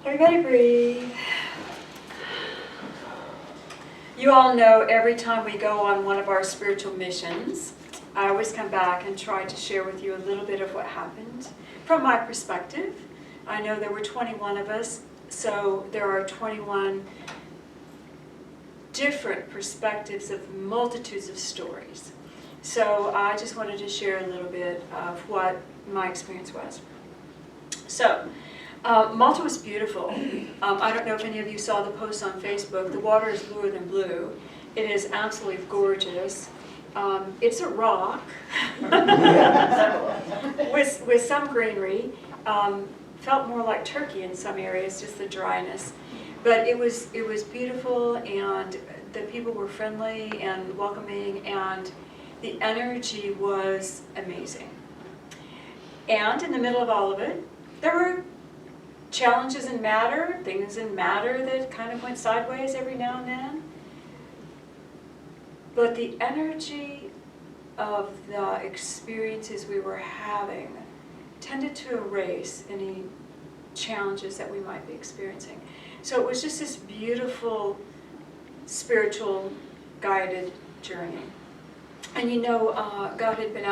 Everybody breathe. You all know every time we go on one of our spiritual missions, I always come back and try to share with you a little bit of what happened from my perspective. I know there were 21 of us, so there are 21 different perspectives of multitudes of stories. So I just wanted to share a little bit of what my experience was. So, Malta was beautiful. I don't know if any of you saw the post on Facebook. The water is bluer than blue. It is absolutely gorgeous. It's a rock with some greenery. Felt more like Turkey in some areas, just the dryness. But it was beautiful, and the people were friendly and welcoming, and the energy was amazing. And in the middle of all of it, there were challenges in matter, things in matter that kind of went sideways every now and then. But the energy of the experiences we were having tended to erase any challenges that we might be experiencing. So it was just this beautiful, spiritual, guided journey. And you know, God had been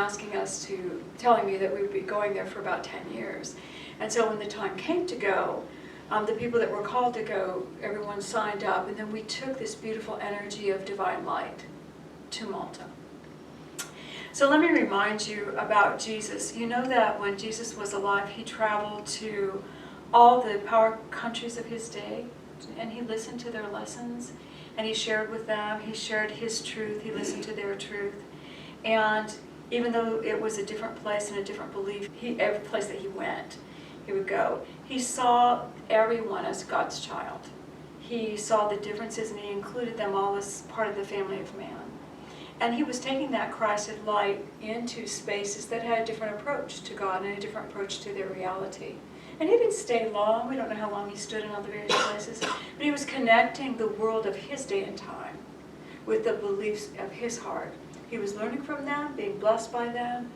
telling me that we would be going there for about 10 years. And so when the time came to go, the people that were called to go, everyone signed up, and then we took this beautiful energy of divine light to Malta. So let me remind you about Jesus. You know that when Jesus was alive, he traveled to all the power countries of his day, and he listened to their lessons, and he shared with them. He shared his truth. He listened to their truth. And even though it was a different place and a different belief, every place that he went, he would go. He saw everyone as God's child. He saw the differences, and he included them all as part of the family of man. And he was taking that Christed light into spaces that had a different approach to God and a different approach to their reality. And he didn't stay long. We don't know how long he stood in all the various places. But he was connecting the world of his day and time with the beliefs of his heart. He was learning from them, being blessed by them.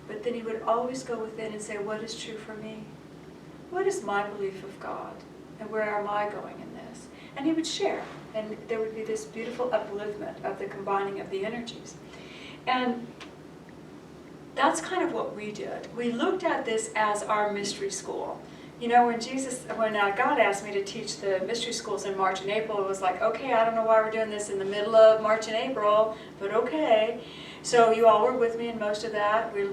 But then he would always go within and say, what is true for me? What is my belief of God? And where am I going in this? And he would share. And there would be this beautiful upliftment of the combining of the energies. And that's kind of what we did. We looked at this as our mystery school. You know, when God asked me to teach the mystery schools in March and April, it was like, okay, I don't know why we're doing this in the middle of March and April, but okay. So you all were with me in most of that. We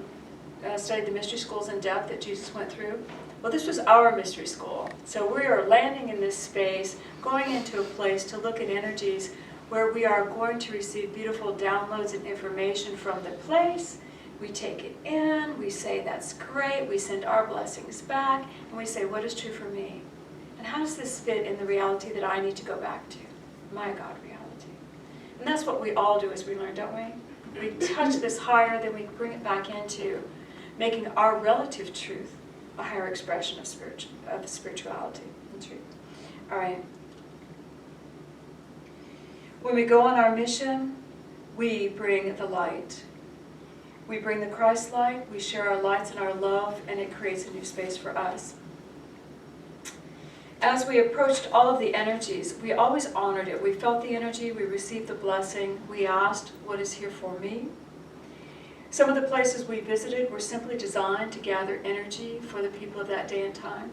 studied the mystery schools in depth that Jesus went through. Well, this was our mystery school. So we are landing in this space, going into a place to look at energies where we are going to receive beautiful downloads and information from the place. We take it in, we say that's great, we send our blessings back, and we say, what is true for me? And how does this fit in the reality that I need to go back to? My God reality. And that's what we all do as we learn, don't we? We touch this higher, then we bring it back into making our relative truth a higher expression of spirituality and truth. All right. When we go on our mission, we bring the light. We bring the Christ light, we share our lights and our love, and it creates a new space for us. As we approached all of the energies, we always honored it. We felt the energy, we received the blessing, we asked, what is here for me? Some of the places we visited were simply designed to gather energy for the people of that day and time.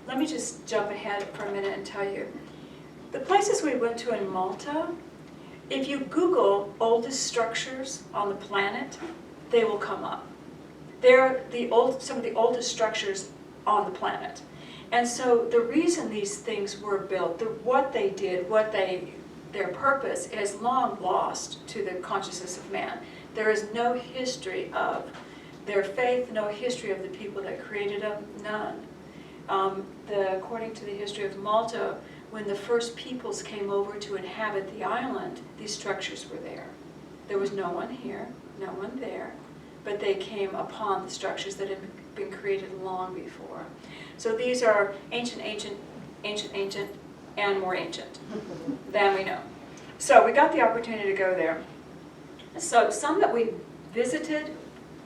Let me just jump ahead for a minute and tell you. The places we went to in Malta, if you Google oldest structures on the planet, they will come up. They're some of the oldest structures on the planet. And so the reason these things were built, what they did, their purpose is long lost to the consciousness of man. There is no history of their faith, no history of the people that created them, none. According to the history of Malta, when the first peoples came over to inhabit the island, these structures were there. There was no one here, no one there, but they came upon the structures that had been created long before. So these are ancient, and more ancient than we know. So we got the opportunity to go there. So some that we visited,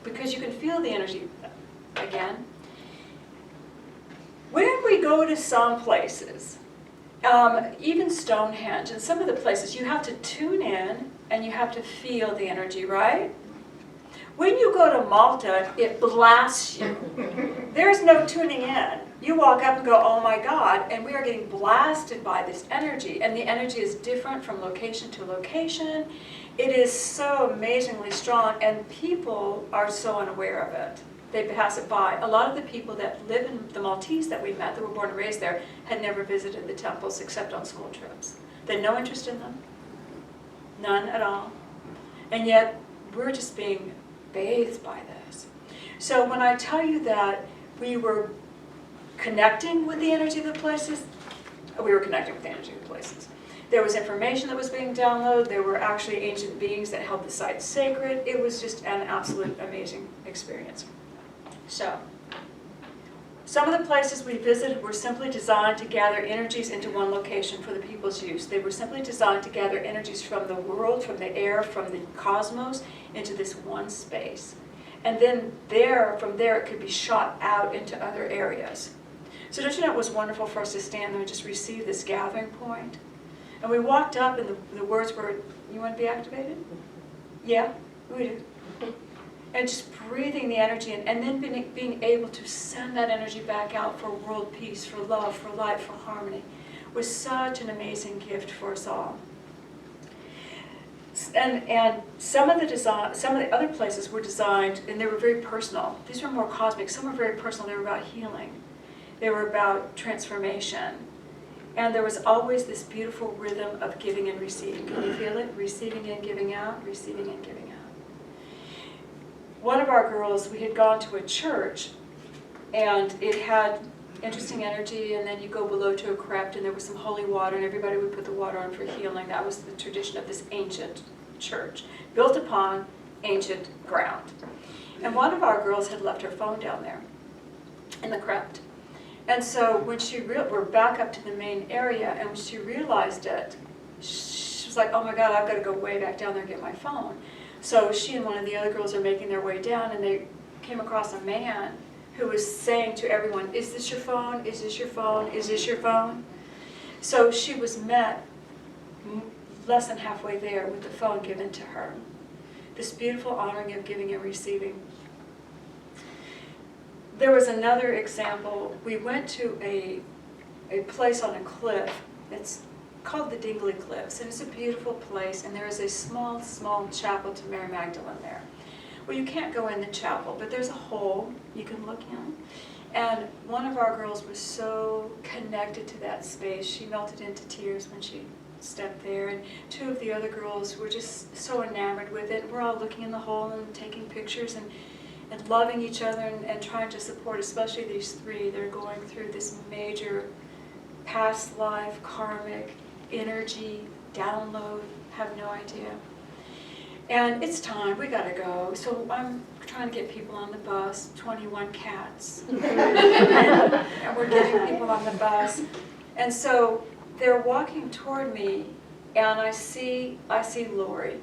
because you can feel the energy again. When we go to some places, even Stonehenge and some of the places, you have to tune in and you have to feel the energy, right? When you go to Malta, it blasts you. There's no tuning in. You walk up and go, oh my God, and we are getting blasted by this energy. And the energy is different from location to location. It is so amazingly strong, and people are so unaware of it. They pass it by. A lot of the people that live in the Maltese that we met, that were born and raised there, had never visited the temples except on school trips. They had no interest in them. None at all. And yet, we're just being bathed by this. So when I tell you that we were connecting with the energy of the places, we were connecting with the energy of the places. There was information that was being downloaded. There were actually ancient beings that held the site sacred. It was just an absolute amazing experience. So, some of the places we visited were simply designed to gather energies into one location for the people's use. They were simply designed to gather energies from the world, from the air, from the cosmos, into this one space. And then from there it could be shot out into other areas. So don't you know it was wonderful for us to stand there and just receive this gathering point? And we walked up and the words were, you want to be activated? Yeah, we do. And just breathing the energy in, and then being able to send that energy back out for world peace, for love, for light, for harmony, was such an amazing gift for us all. And some of the other places were designed, and they were very personal. These were more cosmic. Some were very personal. They were about healing. They were about transformation. And there was always this beautiful rhythm of giving and receiving. Can you feel it? Receiving and giving out, receiving and giving out. One of our girls, we had gone to a church, and it had interesting energy, and then you go below to a crypt, and there was some holy water, and everybody would put the water on for healing. That was the tradition of this ancient church, built upon ancient ground. And one of our girls had left her phone down there in the crypt. And so when we're back up to the main area, and when she realized it, she was like, oh my God, I've got to go way back down there and get my phone. So she and one of the other girls are making their way down, and they came across a man who was saying to everyone, is this your phone? Is this your phone? Is this your phone? So she was met less than halfway there with the phone given to her. This beautiful honoring of giving and receiving. There was another example. We went to a place on a cliff. It's called the Dingley Cliffs, and it's a beautiful place, and there is a small chapel to Mary Magdalene there. Well, you can't go in the chapel, but there's a hole you can look in. And one of our girls was so connected to that space, she melted into tears when she stepped there, and two of the other girls were just so enamored with it. We're all looking in the hole and taking pictures and loving each other and trying to support, especially these three. They're going through this major past life, karmic, energy, download, have no idea. And it's time, we gotta go. So I'm trying to get people on the bus, 21 cats. and we're getting people on the bus. And so they're walking toward me, and I see Lori.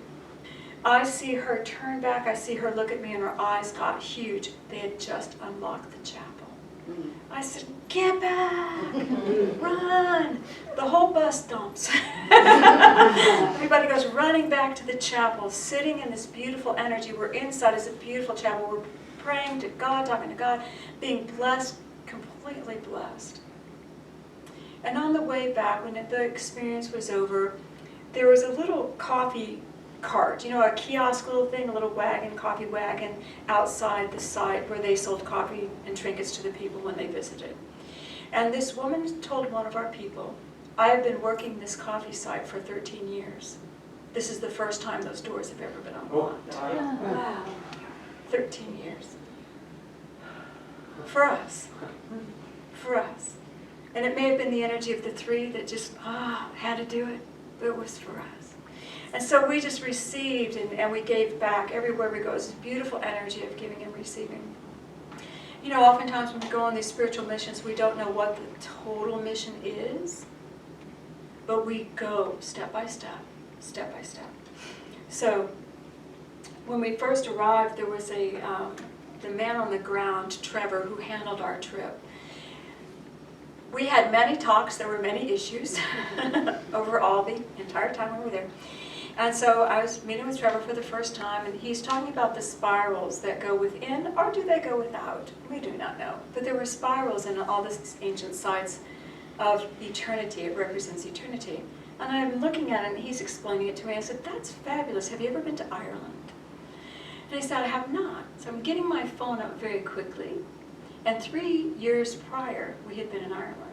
I see her turn back, I see her look at me, and her eyes got huge. They had just unlocked the chapel. I said, get back, run. The whole bus dumps. Everybody goes running back to the chapel, sitting in this beautiful energy. We're inside, it's a beautiful chapel. We're praying to God, talking to God, being blessed, completely blessed. And on the way back, when the experience was over, there was a little coffee cart, you know, a kiosk little thing, a little wagon, coffee wagon, outside the site where they sold coffee and trinkets to the people when they visited. And this woman told one of our people, I have been working this coffee site for 13 years. This is the first time those doors have ever been unlocked. Wow. 13 years. For us. For us. And it may have been the energy of the three that just, had to do it, but it was for us. And so we just received and we gave back everywhere we go. It's this beautiful energy of giving and receiving. You know, oftentimes when we go on these spiritual missions, we don't know what the total mission is, but we go step by step, step by step. So when we first arrived, there was the man on the ground, Trevor, who handled our trip. we had many talks, there were many issues overall the entire time we were there. And so I was meeting with Trevor for the first time, and he's talking about the spirals that go within, or do they go without? We do not know. But there were spirals in all these ancient sites of eternity. It represents eternity. And I'm looking at it, and he's explaining it to me. I said, that's fabulous. Have you ever been to Ireland? And he said, I have not. So I'm getting my phone up very quickly. And 3 years prior, we had been in Ireland.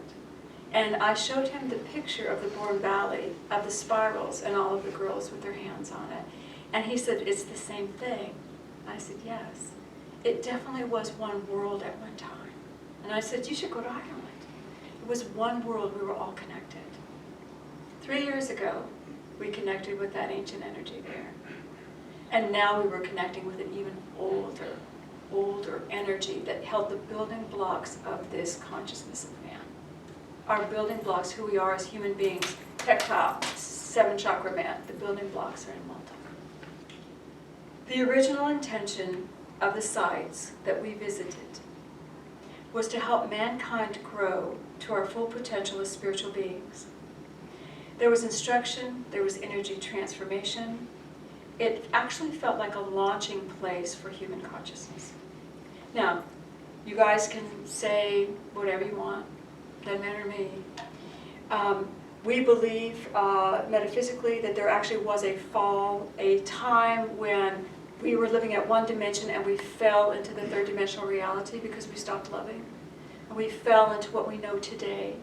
And I showed him the picture of the Bourne Valley, of the spirals, and all of the girls with their hands on it. And he said, it's the same thing. I said, yes. It definitely was one world at one time. And I said, you should go to Ireland. It was one world, we were all connected. 3 years ago, we connected with that ancient energy there. And now we were connecting with an even older energy that held the building blocks of this consciousness of man. Our building blocks, who we are as human beings, tactile, 7 chakra man, the building blocks are in Malta. The original intention of the sites that we visited was to help mankind grow to our full potential as spiritual beings. There was instruction, there was energy transformation. It actually felt like a launching place for human consciousness. Now, you guys can say whatever you want, doesn't matter to me. We believe metaphysically that there actually was a fall, a time when we were living at one dimension and we fell into the third dimensional reality because we stopped loving. And we fell into what we know today.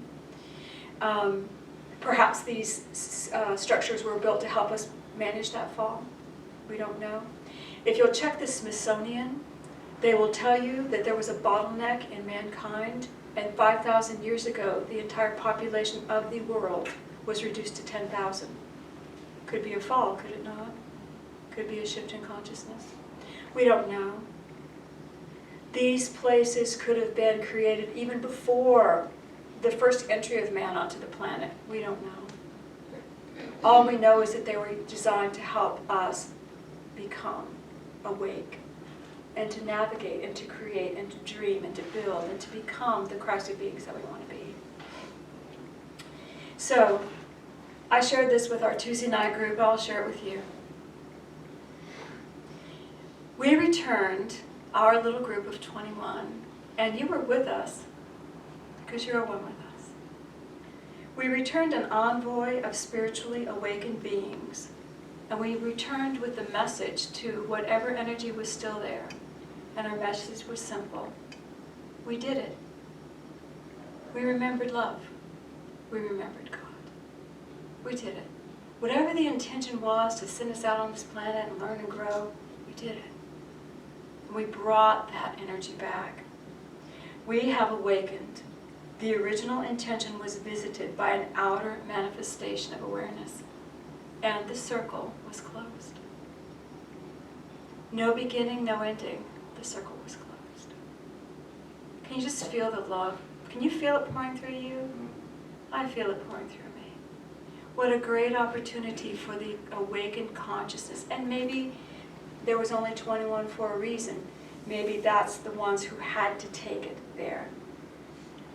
Perhaps these structures were built to help us manage that fall. We don't know. If you'll check the Smithsonian, they will tell you that there was a bottleneck in mankind, and 5,000 years ago, the entire population of the world was reduced to 10,000. Could be a fall, could it not? Could be a shift in consciousness. We don't know. These places could have been created even before the first entry of man onto the planet. We don't know. All we know is that they were designed to help us become awake and to navigate and to create and to dream and to build and to become the Christ-like beings that we want to be. So, I shared this with our Tuesday night group. I'll share it with you. We returned, our little group of 21, and you were with us because you're one with us. We returned an envoy of spiritually awakened beings, and we returned with the message to whatever energy was still there. And our message was simple. We did it. We remembered love. We remembered God. We did it. Whatever the intention was to send us out on this planet and learn and grow, we did it. And we brought that energy back. We have awakened. The original intention was visited by an outer manifestation of awareness, and the circle was closed. No beginning, no ending. The circle was closed. Can you just feel the love? Can you feel it pouring through you? I feel it pouring through me. What a great opportunity for the awakened consciousness. And maybe there was only 21 for a reason. Maybe that's the ones who had to take it there.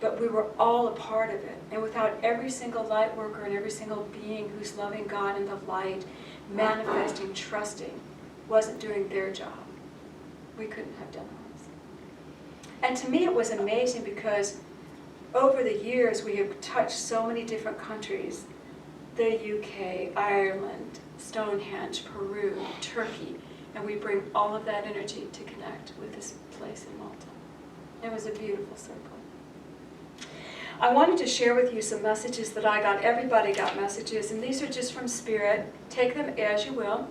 But we were all a part of it. And without every single light worker and every single being who's loving God in the light, manifesting, trusting, wasn't doing their job, we couldn't have done ours. And to me it was amazing because over the years we have touched so many different countries. The UK, Ireland, Stonehenge, Peru, Turkey, and we bring all of that energy to connect with this place in Malta. It was a beautiful circle. I wanted to share with you some messages that I got. Everybody got messages, and these are just from Spirit. Take them as you will.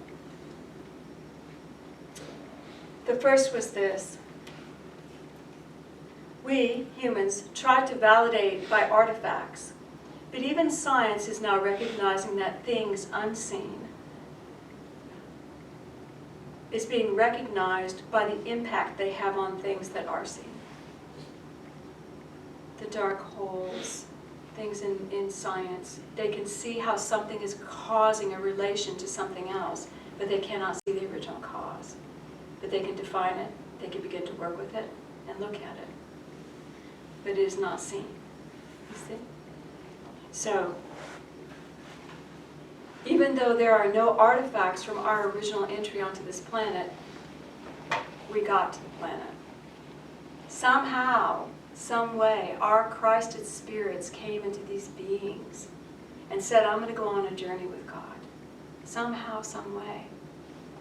The first was this. We, humans, tried to validate by artifacts, but even science is now recognizing that things unseen is being recognized by the impact they have on things that are seen. The dark holes, things in science, they can see how something is causing a relation to something else, but they cannot see the original cause. But they can define it, they can begin to work with it, and look at it. But it is not seen. see? So, even though there are no artifacts from our original entry onto this planet, we got to the planet. Somehow, some way, our Christed spirits came into these beings and said, I'm going to go on a journey with God. Somehow, some way.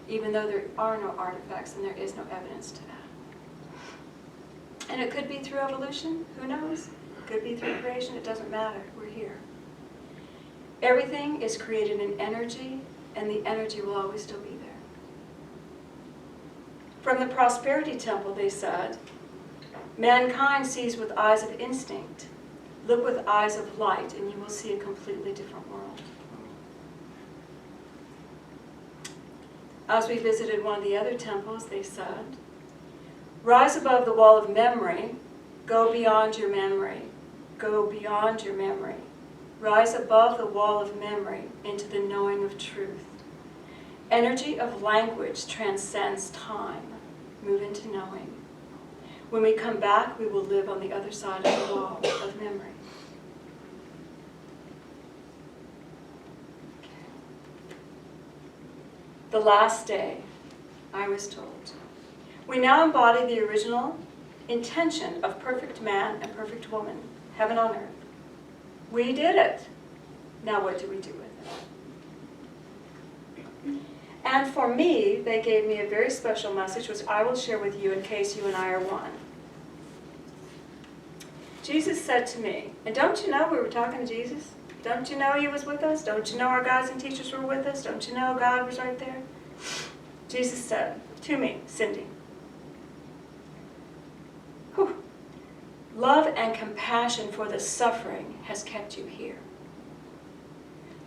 Even though there are no artifacts and there is no evidence to that. And it could be through evolution, who knows? It could be through creation, it doesn't matter, we're here. Everything is created in energy, and the energy will always still be there. From the Prosperity Temple, they said, mankind sees with eyes of instinct. Look with eyes of light, and you will see a completely different world. As we visited one of the other temples, they said, rise above the wall of memory, go beyond your memory, go beyond your memory. Rise above the wall of memory into the knowing of truth. Energy of language transcends time. Move into knowing. When we come back, we will live on the other side of the wall of memory. The last day, I was told. We now embody the original intention of perfect man and perfect woman, heaven on earth. We did it. Now what do we do with it? And for me, they gave me a very special message, which I will share with you in case you and I are one. Jesus said to me, and don't you know we were talking to Jesus? Don't you know he was with us? Don't you know our guides and teachers were with us? Don't you know God was right there? Jesus said to me, Cindy, whew, love and compassion for the suffering has kept you here.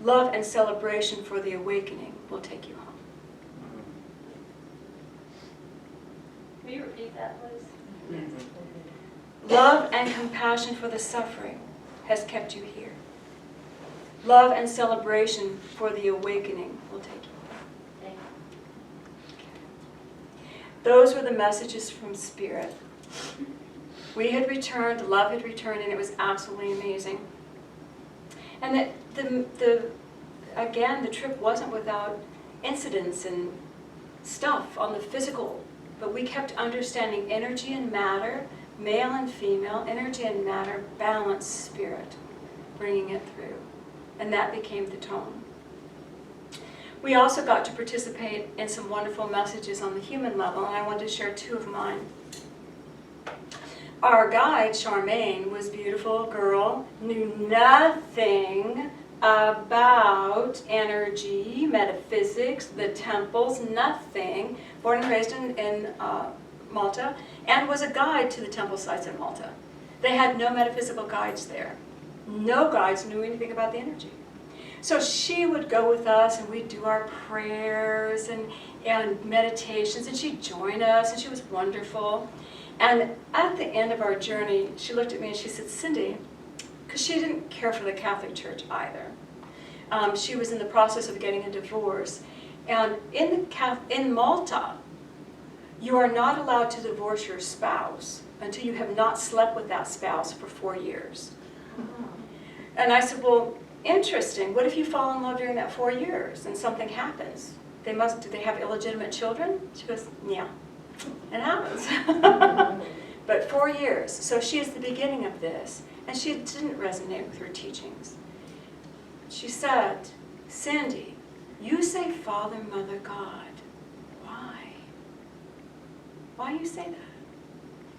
Love and celebration for the awakening will take you home. Will you repeat that, please? Love and compassion for the suffering has kept you here. Love and celebration for the awakening will take you home. Thank you. Those were the messages from Spirit. We had returned, love had returned, and it was absolutely amazing. And that again, the trip wasn't without incidents and stuff on the physical, but we kept understanding energy and matter, male and female, energy and matter, balanced spirit, bringing it through. And that became the tone. We also got to participate in some wonderful messages on the human level, and I wanted to share two of mine. Our guide, Charmaine, was a beautiful girl, knew nothing about energy, metaphysics, the temples, nothing, born and raised in Malta, and was a guide to the temple sites in Malta. They had no metaphysical guides there. No guides knew anything about the energy. So she would go with us, and we'd do our prayers and meditations, and she'd join us, and she was wonderful. And at the end of our journey, she looked at me and she said, Cindy, because she didn't care for the Catholic Church either. She was in the process of getting a divorce. And in Malta, you are not allowed to divorce your spouse until you have not slept with that spouse for 4 years. And I said, well, interesting. What if you fall in love during that 4 years and something happens? Do they have illegitimate children? She goes, yeah, it happens. But 4 years. So she is the beginning of this. And she didn't resonate with her teachings. She said, Cindy, you say Father, Mother, God. Why? Why do you say that?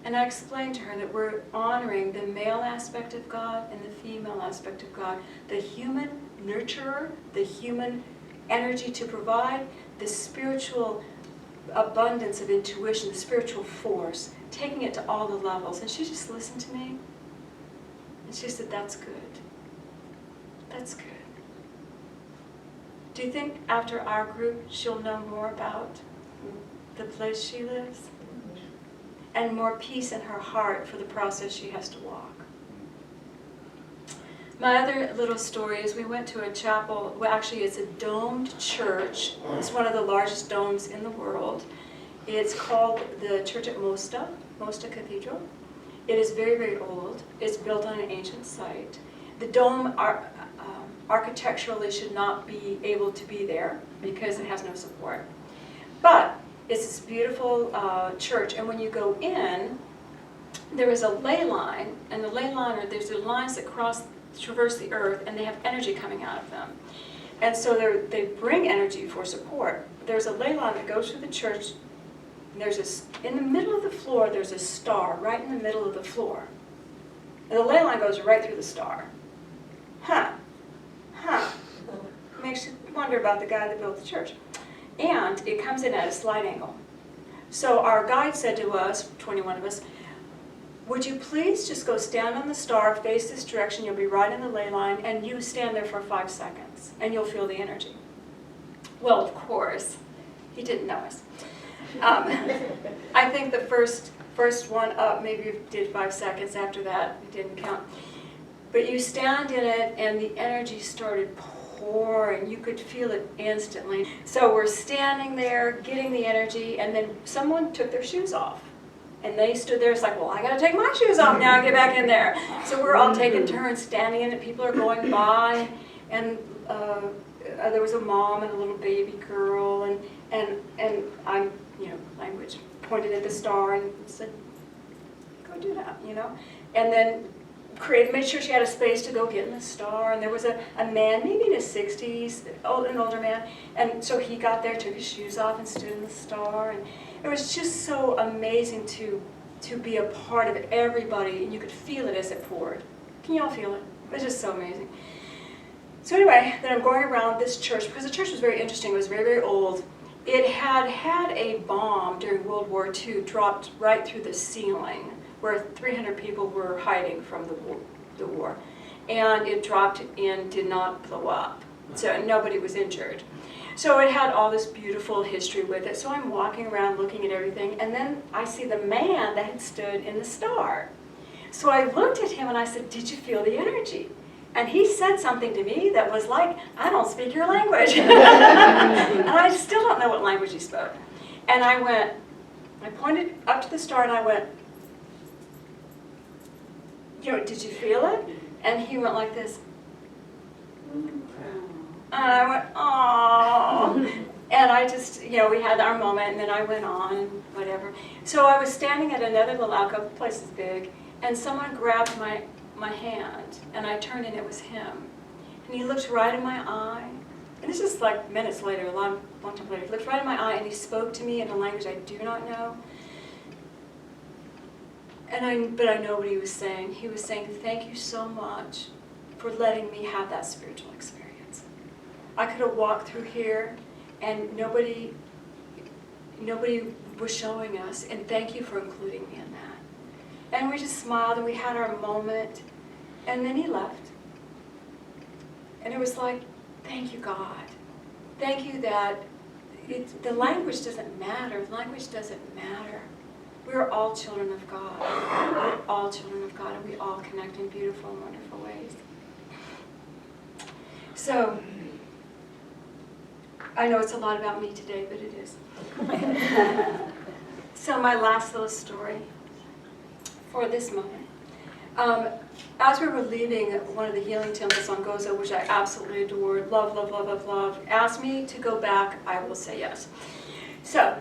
And I explained to her that we're honoring the male aspect of God and the female aspect of God, the human nurturer, the human energy to provide, the spiritual abundance of intuition, the spiritual force, taking it to all the levels. And she just listened to me, and she said, that's good. That's good. Do you think after our group she'll know more about the place she lives? And more peace in her heart for the process she has to walk. My other little story is we went to a chapel, well actually it's a domed church. It's one of the largest domes in the world. It's called the Church at Mosta Cathedral. It is very, very old. It's built on an ancient site. the dome architecturally should not be able to be there because it has no support. But it's this beautiful church, and when you go in, there is a ley line, and the ley line, there's the lines that traverse the earth, and they have energy coming out of them. And so they bring energy for support. There's a ley line that goes through the church, and in the middle of the floor, there's a star right in the middle of the floor. And the ley line goes right through the star. Huh. Makes you wonder about the guy that built the church. And it comes in at a slight angle. So our guide said to us, 21 of us, would you please just go stand on the star, face this direction, you'll be right in the ley line, and you stand there for 5 seconds, and you'll feel the energy. Well, of course, he didn't know us. I think the first one up maybe did 5 seconds. After that, it didn't count. But you stand in it, and the energy started pouring. You could feel it instantly. So we're standing there, getting the energy, and then someone took their shoes off. And they stood there, it's like, well, I gotta take my shoes off now and get back in there. So we're all taking turns standing in it, people are going by, and there was a mom and a little baby girl, and I'm, language, pointed at the star and said, go do that, And then made sure she had a space to go get in the star, and there was a man, maybe in his 60s, an older man, and so he got there, took his shoes off and stood in the star, and it was just so amazing to be a part of everybody, and you could feel it as it poured. Can you all feel it? It was just so amazing. So anyway, then I'm going around this church, because the church was very interesting, it was very, very old. It had a bomb during World War II dropped right through the ceiling, where 300 people were hiding from the war. And it dropped in, did not blow up. So nobody was injured. So it had all this beautiful history with it. So I'm walking around looking at everything, and then I see the man that had stood in the star. So I looked at him and I said, did you feel the energy? And he said something to me that was like, I don't speak your language. And I still don't know what language he spoke. And I pointed up to the star and I went, did you feel it? And he went like this. And I went, oh. And I just, we had our moment, and then I went on, and whatever. So I was standing at another little alcove, the place is big, and someone grabbed my hand, and I turned, and it was him. And he looked right in my eye, and this is like minutes later, a long time later. He looked right in my eye, and he spoke to me in a language I do not know. But I know what he was saying. He was saying, thank you so much for letting me have that spiritual experience. I could have walked through here and nobody was showing us, and thank you for including me in that. And we just smiled and we had our moment, and then he left. And it was like, thank you, God. Thank you that the language doesn't matter. Language doesn't matter. We're all children of God. We're all children of God, and we all connect in beautiful and wonderful ways. So, I know it's a lot about me today, but it is. So my last little story for this moment. As we were leaving one of the healing temples on Gozo, which I absolutely adored, love, love, love, love, love, asked me to go back, I will say yes. So,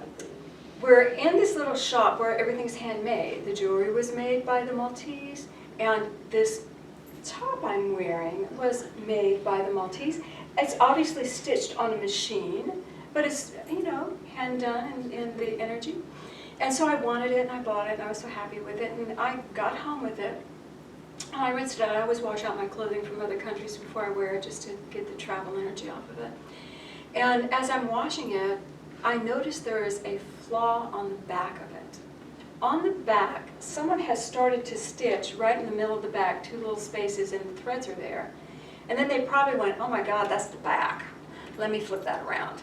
we're in this little shop where everything's handmade. The jewelry was made by the Maltese, and this top I'm wearing was made by the Maltese. It's obviously stitched on a machine, but it's, hand done in the energy. And so I wanted it, and I bought it, and I was so happy with it, and I got home with it. And I rinsed it out. I always wash out my clothing from other countries before I wear it, just to get the travel energy off of it. And as I'm washing it, I noticed there is a flaw on the back of it. On the back, someone has started to stitch right in the middle of the back, 2 little spaces, and the threads are there. And then they probably went, oh my God, that's the back. Let me flip that around.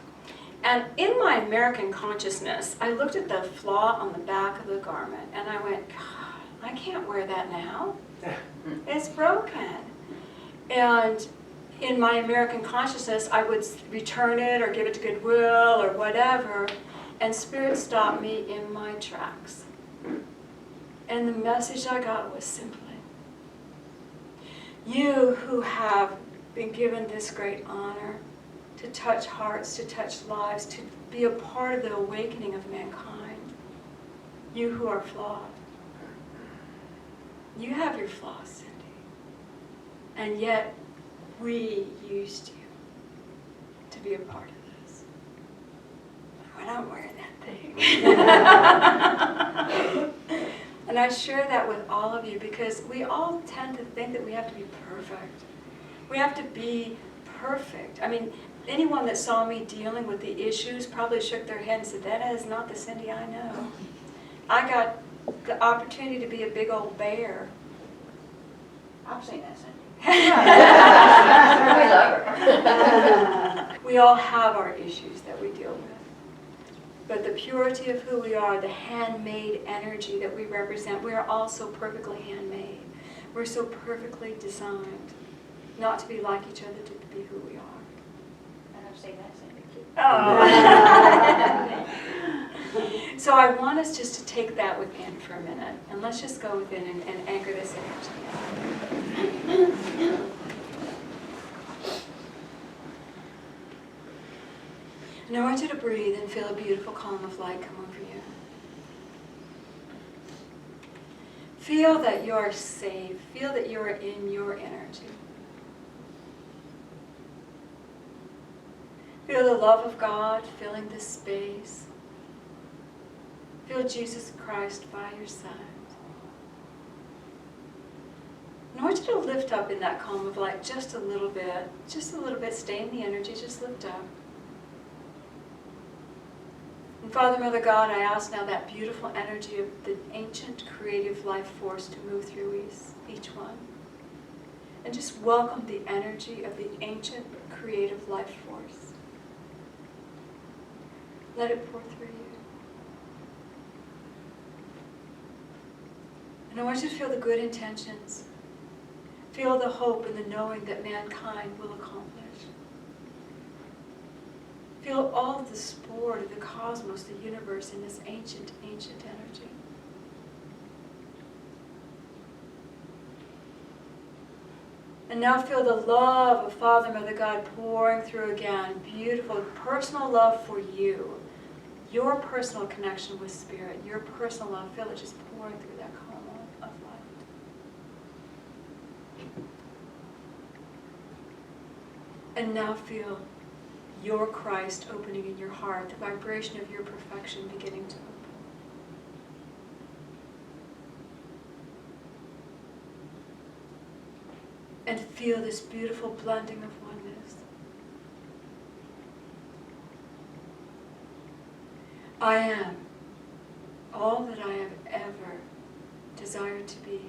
And in my American consciousness, I looked at the flaw on the back of the garment, and I went, God, I can't wear that now. It's broken. And in my American consciousness, I would return it or give it to Goodwill or whatever, and Spirit stopped me in my tracks. And the message I got was simply, You who have been given this great honor to touch hearts, to touch lives, to be a part of the awakening of mankind. You who are flawed. You have your flaws, Cindy. And yet, we used you to be a part of this. When I'm wearing that thing. And I share that with all of you because we all tend to think that we have to be perfect. We have to be perfect. I mean, anyone that saw me dealing with the issues probably shook their head and said, that is not the Cindy I know. I got the opportunity to be a big old bear. I've seen that, Cindy. We love her. We all have our issues that we deal with. But the purity of who we are, the handmade energy that we represent, we are all so perfectly handmade. We're so perfectly designed not to be like each other, to be who we are. And I've seen that, Cindy, too. Oh. So I want us just to take that within for a minute, and let's just go within and anchor this energy. And I want you to breathe and feel a beautiful column of light come over you. Feel that you are safe. Feel that you are in your energy. Feel the love of God filling this space. Feel Jesus Christ by your side. And I want you to lift up in that column of light just a little bit. Just a little bit. Stay in the energy. Just lift up. And Father, Mother God, I ask now that beautiful energy of the ancient creative life force to move through each one. And just welcome the energy of the ancient creative life force. Let it pour through you. And I want you to feel the good intentions. Feel the hope and the knowing that mankind will accomplish. Feel all of the sport of the cosmos, the universe, in this ancient, ancient energy. And now feel the love of Father, Mother God pouring through again. Beautiful, personal love for you. Your personal connection with Spirit. Your personal love. Feel it just pouring through that column of light. And now feel your Christ opening in your heart, the vibration of your perfection beginning to open. And feel this beautiful blending of oneness. I am all that I have ever desired to be.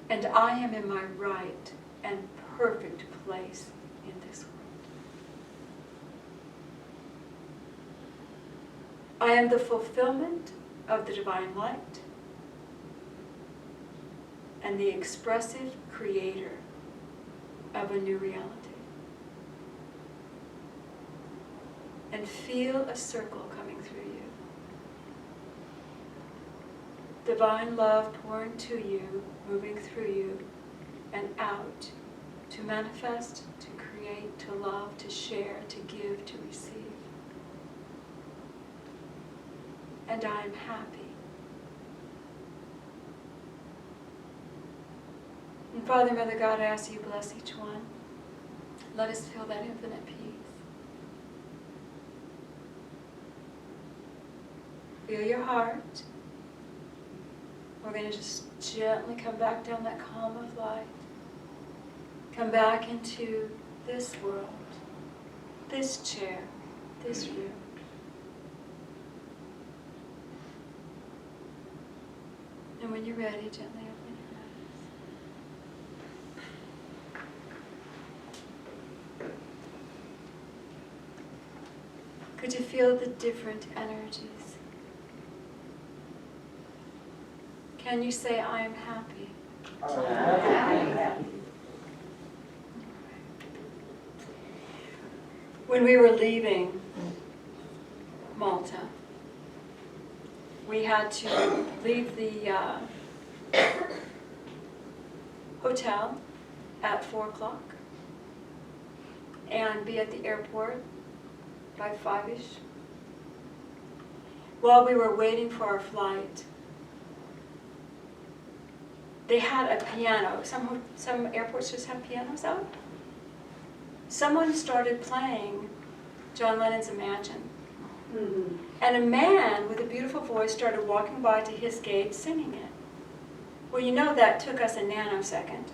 And I am in my right and perfect place in this world. I am the fulfillment of the divine light and the expressive creator of a new reality. And feel a circle coming through you. Divine love pouring to you, moving through you, and out to manifest, to create, to love, to share, to give, to receive. And I am happy. And Father, Mother God, I ask you bless each one. Let us feel that infinite peace. Feel your heart. We're going to just gently come back down that column of light. Come back into this world, this chair, this room. And when you're ready, gently open your eyes. Could you feel the different energies? Can you say, I am happy? When we were leaving Malta, we had to leave the hotel at 4 o'clock and be at the airport by 5-ish. While we were waiting for our flight, they had a piano. Some airports just have pianos out. Someone started playing John Lennon's Imagine. And a man with a beautiful voice started walking by to his gate singing it. Well, you know that took us a nanosecond.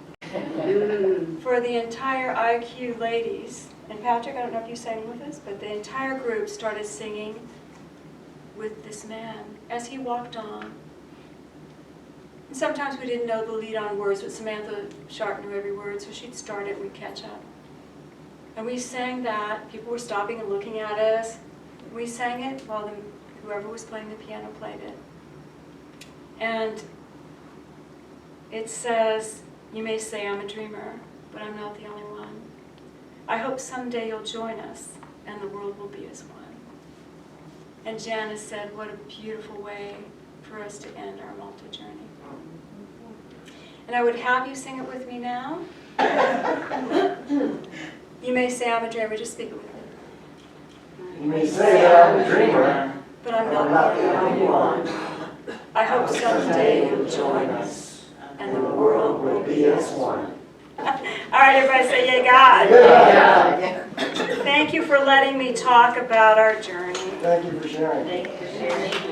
For the entire IQ ladies, and Patrick, I don't know if you sang with us, but the entire group started singing with this man as he walked on. And sometimes we didn't know the lead-on words, but Samantha Sharp knew every word, so she'd start it and we'd catch up. And we sang that. People were stopping and looking at us. We sang it while whoever was playing the piano played it. And it says, "You may say I'm a dreamer, but I'm not the only one. I hope someday you'll join us and the world will be as one." And Janice said, what a beautiful way for us to end our Malta journey. And I would have you sing it with me now. You may say I'm a dreamer, just speak it with me. You may say I'm a dreamer, But I'm but not I'm not the only one. I hope someday you'll join us and the world will be as one. All right, everybody say, yay, God. Yeah. Thank you for letting me talk about our journey. Thank you for sharing. Thank you for sharing.